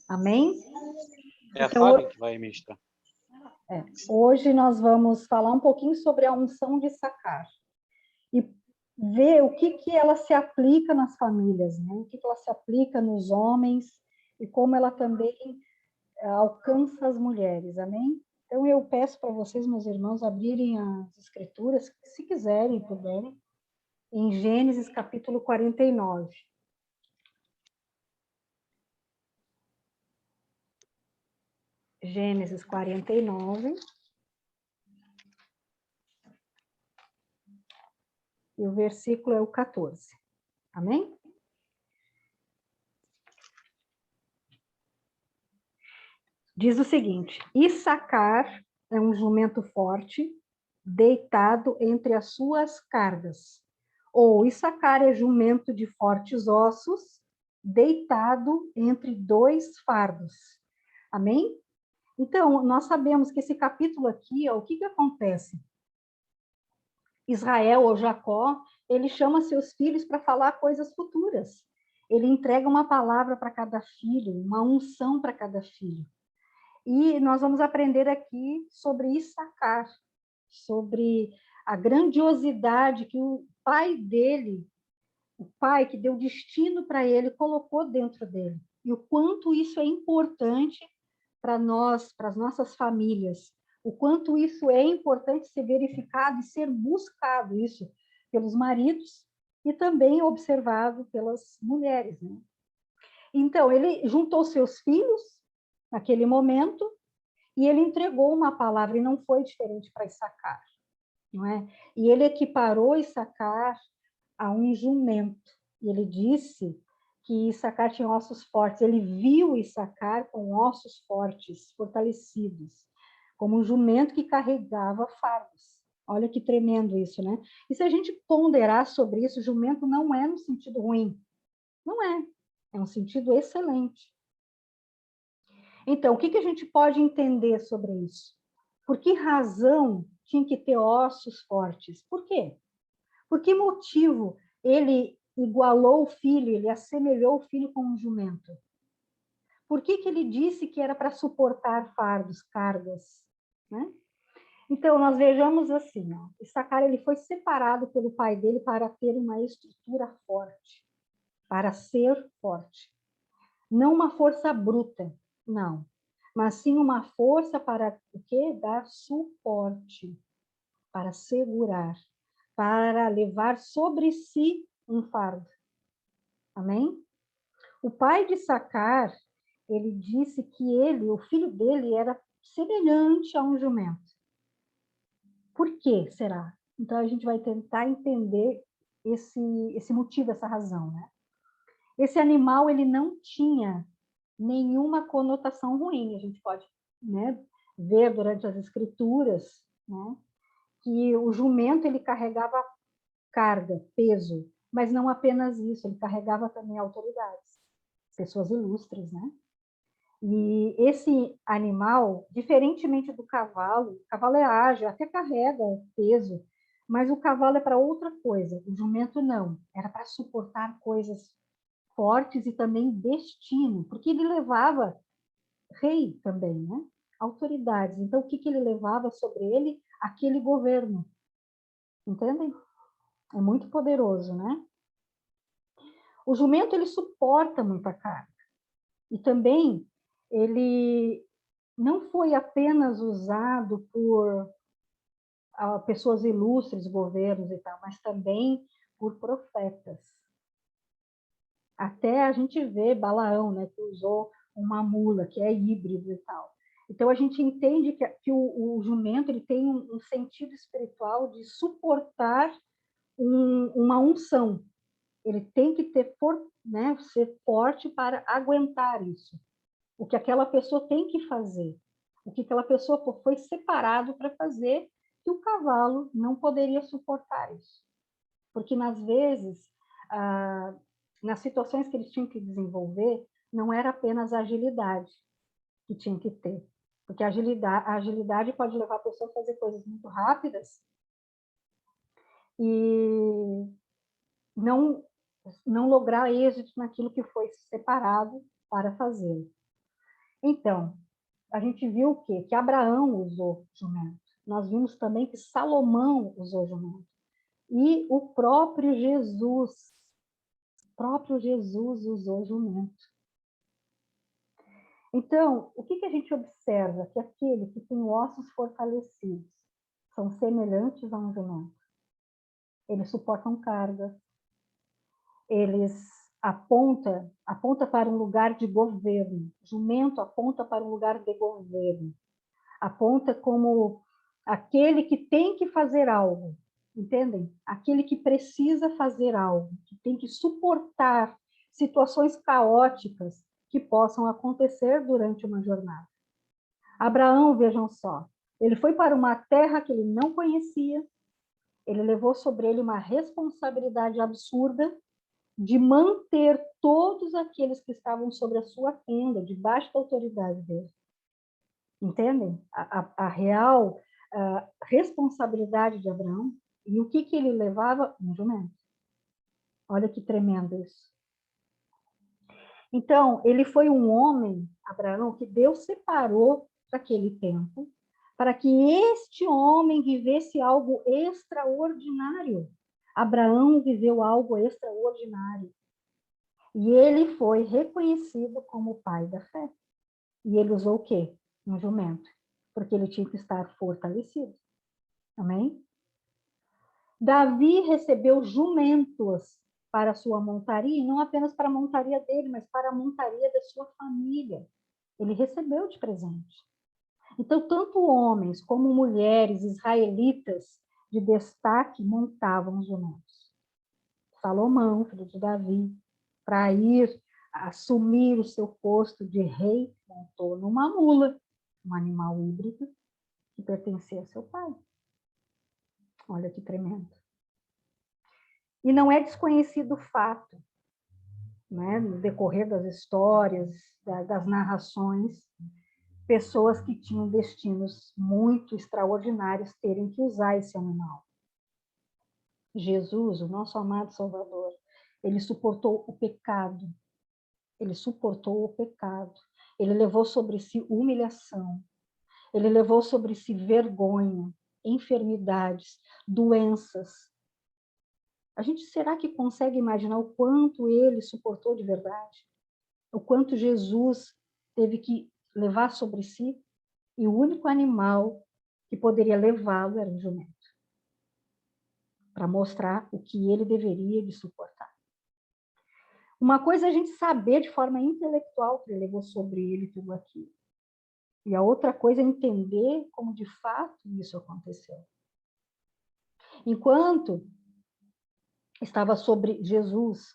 Amém? É a Então, Fábio que vai ministrar. hoje nós vamos falar um pouquinho sobre a unção de Issacar e ver o que ela se aplica nas famílias, né? O que ela se aplica nos homens e como ela também alcança as mulheres, amém? Então, eu peço para vocês, meus irmãos, abrirem as escrituras, se quiserem e puderem, em Gênesis capítulo 49. Gênesis 49. E o versículo é o 14. Amém? Diz o seguinte: Issacar é um jumento forte, deitado entre as suas cargas. Ou Issacar é jumento de fortes ossos, deitado entre dois fardos. Amém? Então, nós sabemos que esse capítulo aqui, ó, o que acontece? Israel, ou Jacó, ele chama seus filhos para falar coisas futuras. Ele entrega uma palavra para cada filho, uma unção para cada filho. E nós vamos aprender aqui sobre Issacar, sobre a grandiosidade que o pai dele, o pai que deu destino para ele, colocou dentro dele. E o quanto isso é importante para nós, para as nossas famílias. O quanto isso é importante ser verificado e ser buscado, isso, pelos maridos e também observado pelas mulheres, né? Então, ele juntou seus filhos naquele momento e ele entregou uma palavra, e não foi diferente para Issacar, não é? E ele equiparou Issacar a um jumento. E ele disse que Issacar tinha ossos fortes. Ele viu Issacar com ossos fortes, fortalecidos, como um jumento que carregava fardos. Olha que tremendo isso, né? E se a gente ponderar sobre isso, jumento não é no sentido ruim. Não é. É um sentido excelente. Então, o que a gente pode entender sobre isso? Por que razão tinha que ter ossos fortes? Por quê? Por que motivo ele igualou o filho, ele assemelhou o filho com um jumento? Por que ele disse que era para suportar fardos, cargas, né? Então, nós vejamos assim, ó, Issacar ele foi separado pelo pai dele para ter uma estrutura forte, para ser forte. Não uma força bruta, não, mas sim uma força para o quê? Dar suporte, para segurar, para levar sobre si um fardo. Amém? O pai de Issacar, ele disse que ele, o filho dele, era semelhante a um jumento. Por que será? Então, a gente vai tentar entender esse motivo, essa razão, né? Esse animal, ele não tinha nenhuma conotação ruim. A gente pode, né, ver durante as escrituras, né, que o jumento ele carregava carga, peso, mas não apenas isso, ele carregava também autoridades, pessoas ilustres, né? E esse animal, diferentemente do cavalo, o cavalo é ágil, até carrega peso, mas o cavalo é para outra coisa, o jumento não, era para suportar coisas fortes e também destino, porque ele levava rei também, né? Autoridades. Então, o que ele levava sobre ele? Aquele governo. Entendem? É muito poderoso, né? O jumento, ele suporta muita carga. E também, ele não foi apenas usado por pessoas ilustres, governos e tal, mas também por profetas. Até a gente vê Balaão, né, que usou uma mula, que é híbrido e tal. Então, a gente entende que o jumento ele tem um sentido espiritual de suportar uma unção. Ele tem que ter, né, ser forte para aguentar isso. O que aquela pessoa tem que fazer. O que aquela pessoa foi separado para fazer, que o cavalo não poderia suportar isso. Porque, nas vezes, nas situações que eles tinham que desenvolver, não era apenas a agilidade que tinha que ter. Porque a agilidade pode levar a pessoa a fazer coisas muito rápidas e não não lograr êxito naquilo que foi separado para fazer. Então, a gente viu o quê? Que Abraão usou jumento. Nós vimos também que Salomão usou jumento. E o próprio Jesus usou jumento. Então, o que a gente observa? Que aqueles que têm ossos fortalecidos são semelhantes a um jumento. Eles suportam cargas, eles aponta para um lugar de governo. Jumento aponta para um lugar de governo. Aponta como aquele que tem que fazer algo, entendem? Aquele que precisa fazer algo, que tem que suportar situações caóticas que possam acontecer durante uma jornada. Abraão, vejam só, ele foi para uma terra que ele não conhecia, ele levou sobre ele uma responsabilidade absurda de manter todos aqueles que estavam sobre a sua tenda, debaixo da autoridade dele. Entendem? A real responsabilidade de Abraão. E o que ele levava? Um jumento. Olha que tremendo isso. Então, ele foi um homem, Abraão, que Deus separou daquele tempo, para que este homem vivesse algo extraordinário. Abraão viveu algo extraordinário. E ele foi reconhecido como o pai da fé. E ele usou o quê? Um jumento. Porque ele tinha que estar fortalecido. Amém? Davi recebeu jumentos para a sua montaria, e não apenas para a montaria dele, mas para a montaria da sua família. Ele recebeu de presente. Então, tanto homens como mulheres israelitas de destaque montavam jumentos. Salomão, filho de Davi, para ir assumir o seu posto de rei, montou numa mula, um animal híbrido que pertencia a seu pai. Olha que tremendo. E não é desconhecido o fato, né, no decorrer das histórias, das narrações, pessoas que tinham destinos muito extraordinários terem que usar esse animal. Jesus, o nosso amado Salvador, ele suportou o pecado. Ele suportou o pecado. Ele levou sobre si humilhação. Ele levou sobre si vergonha, enfermidades, doenças. A gente será que consegue imaginar o quanto ele suportou de verdade? O quanto Jesus teve que levar sobre si? E o único animal que poderia levá-lo era um jumento. Para mostrar o que ele deveria de suportar. Uma coisa é a gente saber de forma intelectual que ele levou sobre ele tudo aquilo. E a outra coisa é entender como de fato isso aconteceu. Enquanto estava sobre Jesus,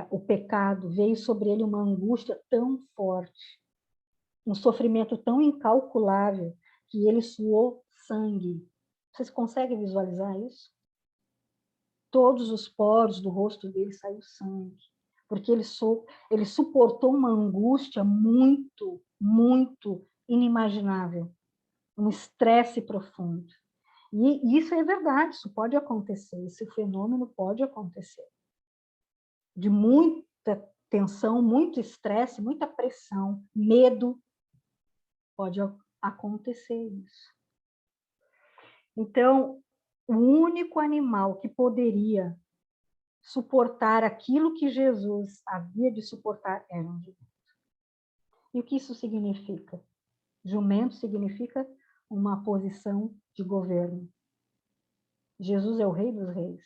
o pecado, veio sobre ele uma angústia tão forte, um sofrimento tão incalculável, que ele suou sangue. Vocês conseguem visualizar isso? Todos os poros do rosto dele saiu sangue, porque ele suportou uma angústia muito, muito inimaginável, um estresse profundo. E isso é verdade, isso pode acontecer, esse fenômeno pode acontecer. De muita tensão, muito estresse, muita pressão, medo, pode acontecer isso. Então, o único animal que poderia suportar aquilo que Jesus havia de suportar era um jumento. E o que isso significa? Jumento significa uma posição de governo. Jesus é o Rei dos Reis.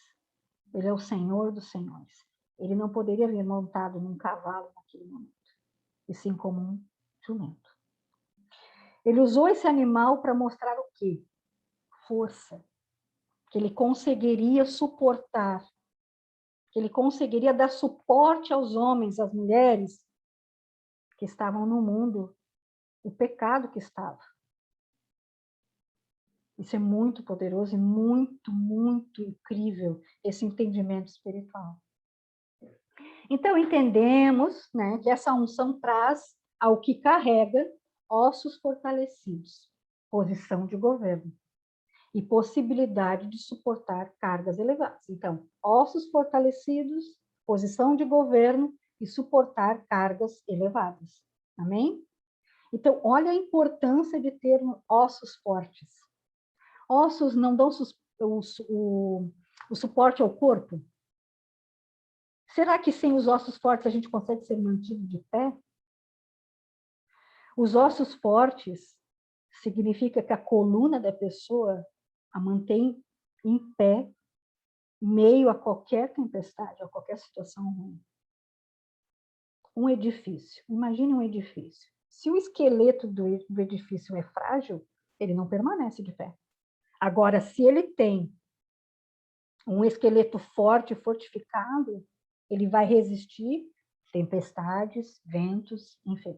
Ele é o Senhor dos Senhores. Ele não poderia vir montado num cavalo naquele momento, e sim como um jumento. Ele usou esse animal para mostrar o quê? Força. Que ele conseguiria suportar, que ele conseguiria dar suporte aos homens, às mulheres que estavam no mundo, o pecado que estava. Isso é muito poderoso e muito, muito incrível, esse entendimento espiritual. Então, entendemos, né, que essa unção traz ao que carrega ossos fortalecidos, posição de governo. e possibilidade de suportar cargas elevadas. Então, ossos fortalecidos, posição de governo e suportar cargas elevadas. Amém? Então, olha a importância de ter ossos fortes. Ossos não dão o suporte ao corpo? Será que sem os ossos fortes a gente consegue ser mantido de pé? Os ossos fortes significa que a coluna da pessoa a mantém em pé, meio a qualquer tempestade, a qualquer situação ruim. Um edifício, imagine um edifício. Se o esqueleto do edifício é frágil, ele não permanece de pé. Agora, se ele tem um esqueleto forte, fortificado, ele vai resistir tempestades, ventos, enfim.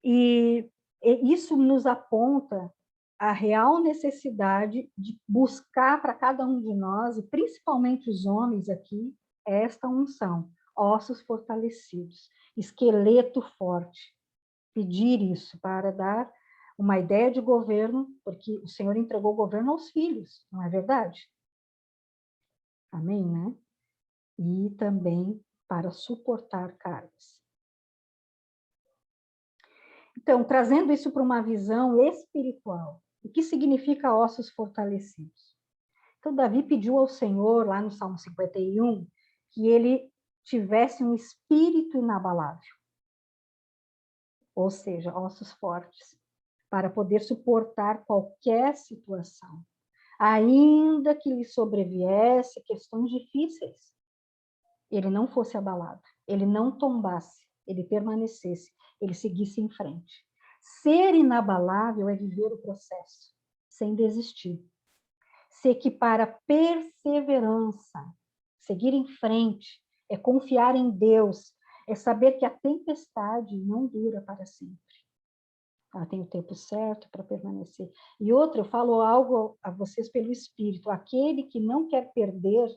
E isso nos aponta a real necessidade de buscar para cada um de nós, e principalmente os homens aqui, esta unção, ossos fortalecidos, esqueleto forte. Pedir isso para dar uma ideia de governo, porque o Senhor entregou o governo aos filhos, não é verdade? Amém, né? E também para suportar cargas. Então, trazendo isso para uma visão espiritual, o que significa ossos fortalecidos? Então, Davi pediu ao Senhor, lá no Salmo 51, que ele tivesse um espírito inabalável, ou seja, ossos fortes, para poder suportar qualquer situação, ainda que lhe sobreviesse questões difíceis. Ele não fosse abalado, ele não tombasse, ele permanecesse, ele seguisse em frente. Ser inabalável é viver o processo, sem desistir. Se equipar à perseverança, seguir em frente, é confiar em Deus, é saber que a tempestade não dura para sempre. Ela tem o tempo certo para permanecer. E outra, eu falo algo a vocês pelo Espírito, aquele que não quer perder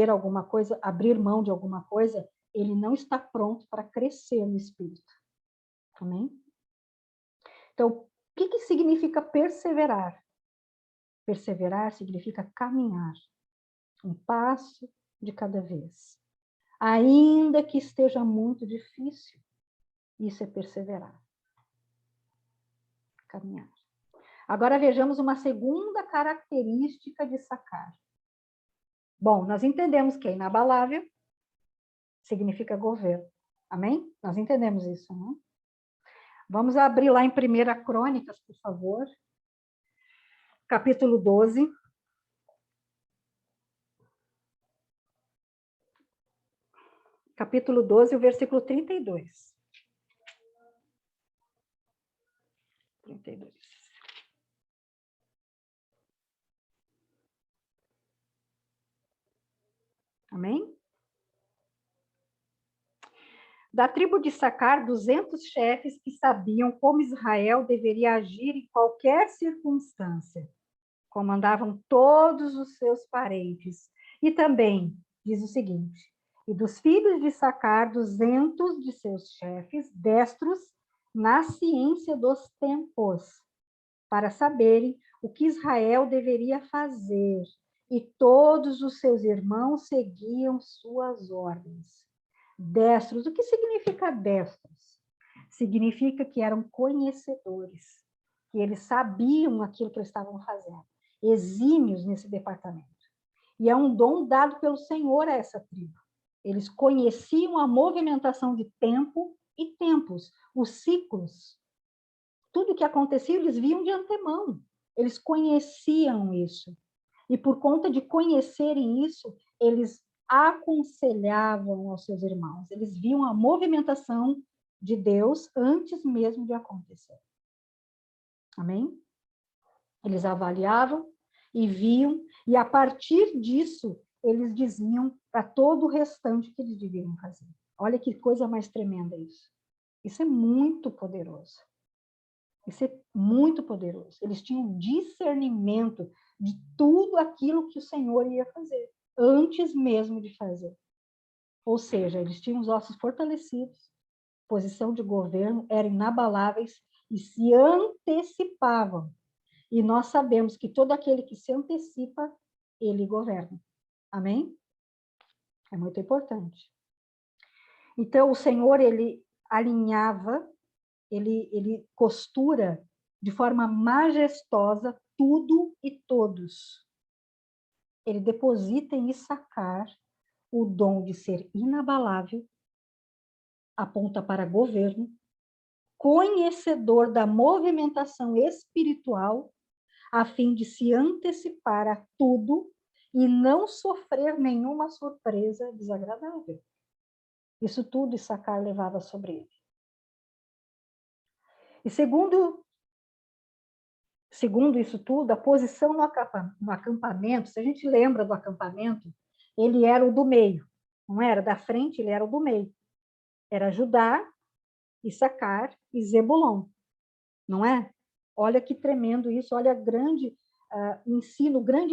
alguma coisa, abrir mão de alguma coisa, ele não está pronto para crescer no Espírito. Amém? Então, o que significa perseverar? Perseverar significa caminhar, um passo de cada vez. Ainda que esteja muito difícil, isso é perseverar. Caminhar. Agora vejamos uma segunda característica de Sacar. Bom, nós entendemos que é inabalável, significa governo. Amém? Nós entendemos isso, não? Vamos abrir lá em 1 Crônicas, por favor. Capítulo 12. Capítulo 12, o versículo 32. 32. Amém? Da tribo de Sacar, 200 chefes que sabiam como Israel deveria agir em qualquer circunstância. Comandavam todos os seus parentes. E também, diz o seguinte, e dos filhos de Sacar, 200 de seus chefes, destros na ciência dos tempos, para saberem o que Israel deveria fazer. E todos os seus irmãos seguiam suas ordens. Destros, o que significa destros? Significa que eram conhecedores, que eles sabiam aquilo que eles estavam fazendo, exímios nesse departamento. E é um dom dado pelo Senhor a essa tribo. Eles conheciam a movimentação de tempo e tempos, os ciclos. Tudo que acontecia, eles viam de antemão. Eles conheciam isso. E por conta de conhecerem isso, eles aconselhavam aos seus irmãos. Eles viam a movimentação de Deus antes mesmo de acontecer. Amém? Eles avaliavam e viam, e a partir disso, eles diziam para todo o restante que eles deviam fazer. Olha que coisa mais tremenda isso. Isso é muito poderoso. Isso é muito poderoso. Eles tinham discernimento de tudo aquilo que o Senhor ia fazer, antes mesmo de fazer. Ou seja, eles tinham os ossos fortalecidos, posição de governo, eram inabaláveis e se antecipavam. E nós sabemos que todo aquele que se antecipa, ele governa. Amém? É muito importante. Então, o Senhor, ele alinhava, ele costura de forma majestosa tudo e todos. Ele deposita em Issacar o dom de ser inabalável, aponta para governo, conhecedor da movimentação espiritual, a fim de se antecipar a tudo e não sofrer nenhuma surpresa desagradável. Isso tudo Issacar levava sobre ele. E segundo isso tudo, a posição no acampamento, se a gente lembra do acampamento, ele era o do meio, não era da frente, ele era o do meio. Era Judá, Issacar e Zebulon, não é? Olha que tremendo isso, olha o grande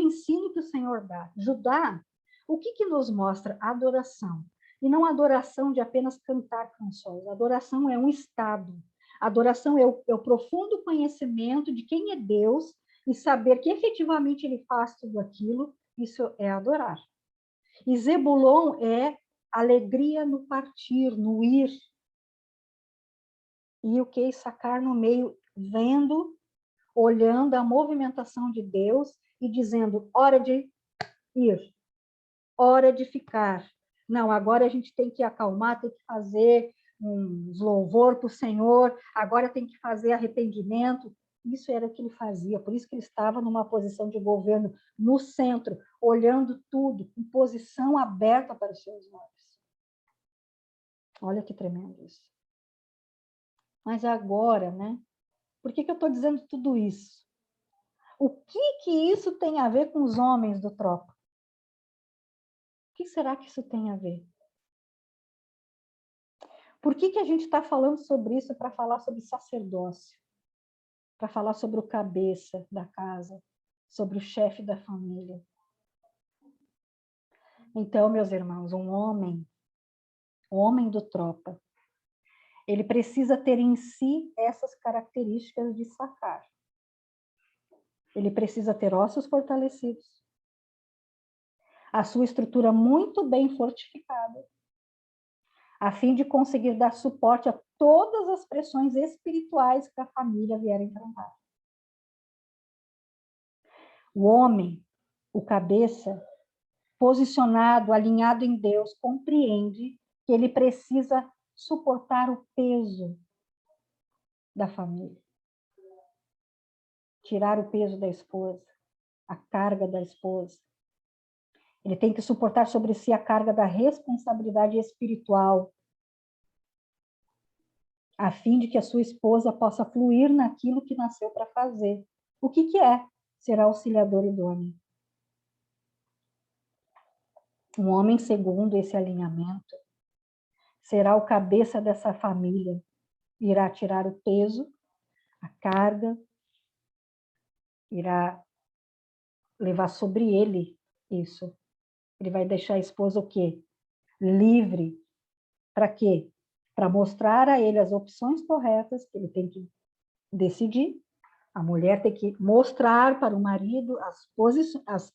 ensino que o Senhor dá. Judá, o que nos mostra? Adoração. E não adoração de apenas cantar canções. Adoração é um estado. Adoração é o profundo conhecimento de quem é Deus e saber que efetivamente Ele faz tudo aquilo. Isso é adorar. E Zebulon é alegria no partir, no ir. E o que Issacar no meio, vendo, olhando a movimentação de Deus e dizendo, hora de ir, hora de ficar. Não, agora a gente tem que acalmar, tem que fazer um louvor para o Senhor, agora tem que fazer arrependimento. Isso era o que ele fazia, por isso que ele estava numa posição de governo no centro, olhando tudo, em posição aberta para os seus olhos. Olha que tremendo isso. Mas agora, né? Por que eu estou dizendo tudo isso? O que isso tem a ver com os homens do tropa? O que será que isso tem a ver? Por que a gente está falando sobre isso para falar sobre sacerdócio? Para falar sobre o cabeça da casa, sobre o chefe da família. Então, meus irmãos, o homem do tropa, ele precisa ter em si essas características de Issacar. Ele precisa ter ossos fortalecidos, a sua estrutura muito bem fortificada, a fim de conseguir dar suporte a todas as pressões espirituais que a família vier enfrentar. O homem, o cabeça, posicionado, alinhado em Deus, compreende que ele precisa suportar o peso da família. Tirar o peso da esposa, a carga da esposa. Ele tem que suportar sobre si a carga da responsabilidade espiritual, a fim de que a sua esposa possa fluir naquilo que nasceu para fazer. O que é? Ser auxiliador idôneo. Um homem segundo esse alinhamento será o cabeça dessa família, irá tirar o peso, a carga, irá levar sobre ele isso. Ele vai deixar a esposa o quê? Livre. Para quê? Para mostrar a ele as opções corretas que ele tem que decidir. A mulher tem que mostrar para o marido as posições.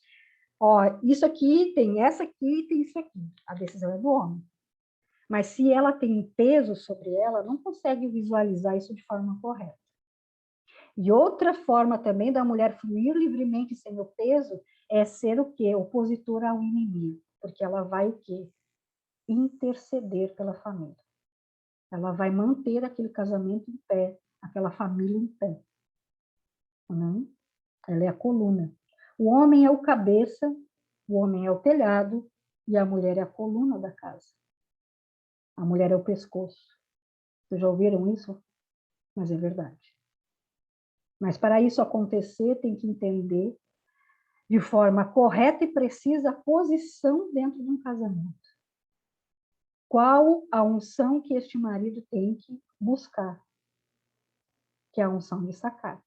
Ó, isso aqui, tem essa aqui, tem isso aqui. A decisão é do homem. Mas se ela tem peso sobre ela, não consegue visualizar isso de forma correta. E outra forma também da mulher fluir livremente sem o peso é ser o quê? Opositora ao inimigo. Porque ela vai o quê? Interceder pela família. Ela vai manter aquele casamento em pé, aquela família em pé. Não? Ela é a coluna. O homem é o cabeça, o homem é o telhado e a mulher é a coluna da casa. A mulher é o pescoço. Vocês já ouviram isso? Mas é verdade. Mas para isso acontecer, tem que entender de forma correta e precisa a posição dentro de um casamento. Qual a unção que este marido tem que buscar? Que é a unção de Issacar.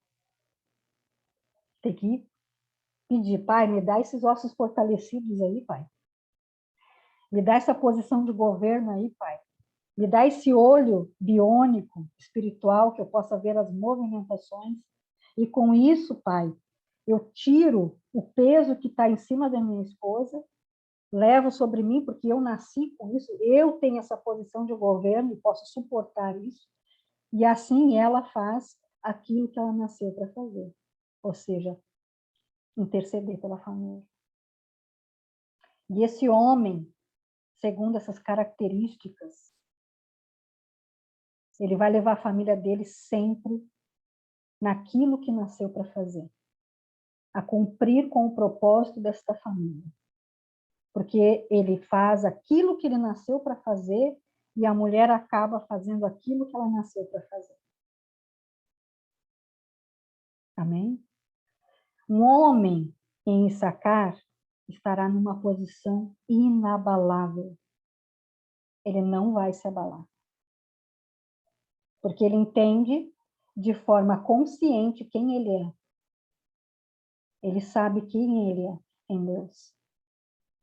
Tem que pedir, pai, me dá esses ossos fortalecidos aí, pai. Me dá essa posição de governo aí, pai. Me dá esse olho biônico, espiritual, que eu possa ver as movimentações E com isso, Pai, eu tiro o peso que está em cima da minha esposa, levo sobre mim, porque eu nasci com isso, eu tenho essa posição de governo e posso suportar isso, e assim ela faz aquilo que ela nasceu para fazer, ou seja, interceder pela família. E esse homem, segundo essas características, ele vai levar a família dele sempre naquilo que nasceu para fazer, a cumprir com o propósito desta família. Porque ele faz aquilo que ele nasceu para fazer e a mulher acaba fazendo aquilo que ela nasceu para fazer. Amém? Um homem em Issacar estará numa posição inabalável. Ele não vai se abalar. Porque ele entende de forma consciente quem ele é. Ele sabe quem ele é em Deus.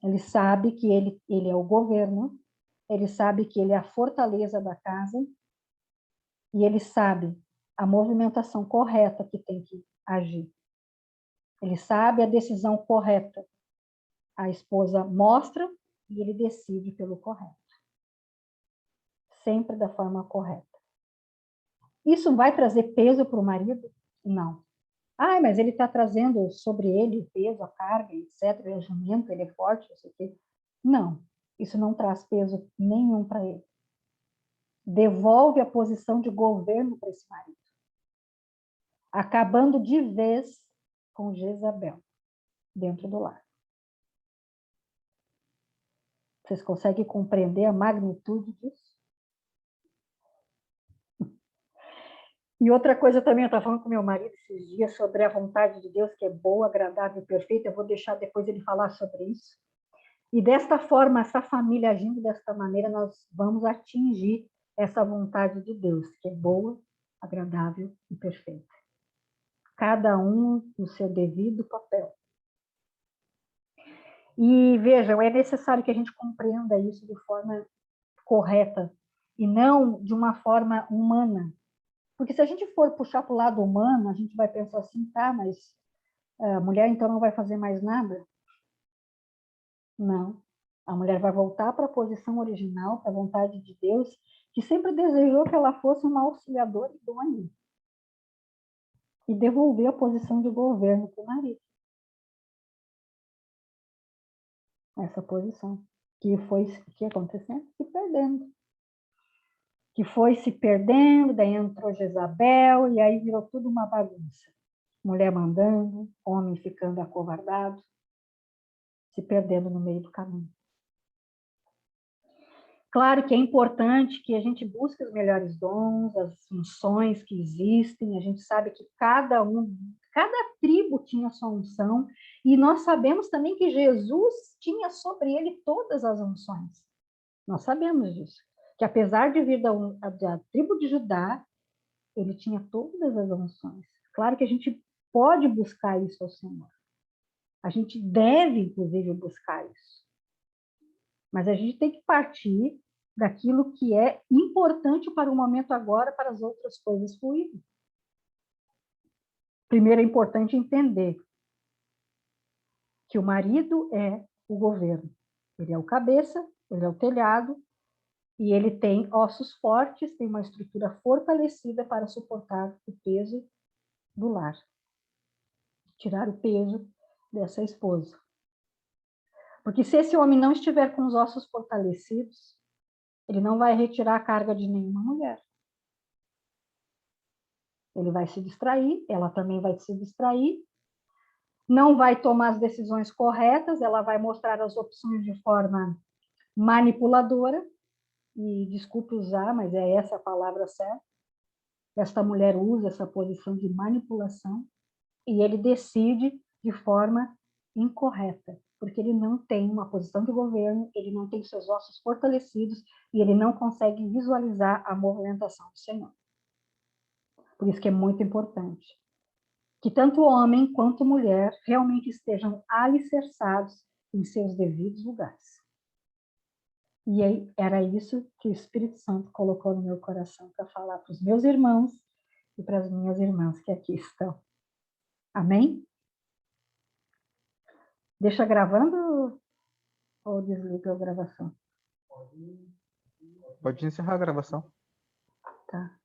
Ele sabe que ele é o governo, ele sabe que ele é a fortaleza da casa, e ele sabe a movimentação correta que tem que agir. Ele sabe a decisão correta. A esposa mostra e ele decide pelo correto. Sempre da forma correta. Isso vai trazer peso para o marido? Não. Ah, mas ele está trazendo sobre ele o peso, a carga, etc. Ele é jumento, ele é forte, não sei o quê. Não, isso não traz peso nenhum para ele. Devolve a posição de governo para esse marido. Acabando de vez com Jezabel dentro do lar. Vocês conseguem compreender a magnitude disso? E outra coisa também, eu estava falando com meu marido esses dias sobre a vontade de Deus, que é boa, agradável e perfeita. Eu vou deixar depois ele falar sobre isso. E desta forma, essa família agindo desta maneira, nós vamos atingir essa vontade de Deus, que é boa, agradável e perfeita. Cada um no seu devido papel. E vejam, é necessário que a gente compreenda isso de forma correta e não de uma forma humana. Porque se a gente for puxar para o lado humano, a gente vai pensar assim, tá, mas a mulher então não vai fazer mais nada? Não. A mulher vai voltar para a posição original, para a vontade de Deus, que sempre desejou que ela fosse uma auxiliadora idônea. E devolver a posição de governo para o marido. Essa posição. Que foi que acontecendo? Se perdendo. Que foi se perdendo, daí entrou Jezabel, e aí virou tudo uma bagunça. Mulher mandando, homem ficando acovardado, se perdendo no meio do caminho. Claro que é importante que a gente busque os melhores dons, as funções que existem, a gente sabe que cada tribo tinha sua unção, e nós sabemos também que Jesus tinha sobre ele todas as unções. Nós sabemos disso. Que apesar de vir da tribo de Judá, ele tinha todas as unções. Claro que a gente pode buscar isso ao Senhor. A gente deve, inclusive, buscar isso. Mas a gente tem que partir daquilo que é importante para o momento agora, para as outras coisas fluírem. Primeiro é importante entender que o marido é o governo. Ele é o cabeça, ele é o telhado, e ele tem ossos fortes, tem uma estrutura fortalecida para suportar o peso do lar. Tirar o peso dessa esposa. Porque se esse homem não estiver com os ossos fortalecidos, ele não vai retirar a carga de nenhuma mulher. Ele vai se distrair, ela também vai se distrair, não vai tomar as decisões corretas, ela vai mostrar as opções de forma manipuladora, e desculpe usar, mas é essa a palavra certa. Esta mulher usa essa posição de manipulação e ele decide de forma incorreta, porque ele não tem uma posição de governo, ele não tem seus ossos fortalecidos e ele não consegue visualizar a movimentação do Senhor. Por isso que é muito importante que tanto homem quanto mulher realmente estejam alicerçados em seus devidos lugares. E aí, era isso que o Espírito Santo colocou no meu coração para falar para os meus irmãos e para as minhas irmãs que aqui estão. Amém? Deixa gravando ou desliga a gravação? Pode encerrar a gravação. Tá.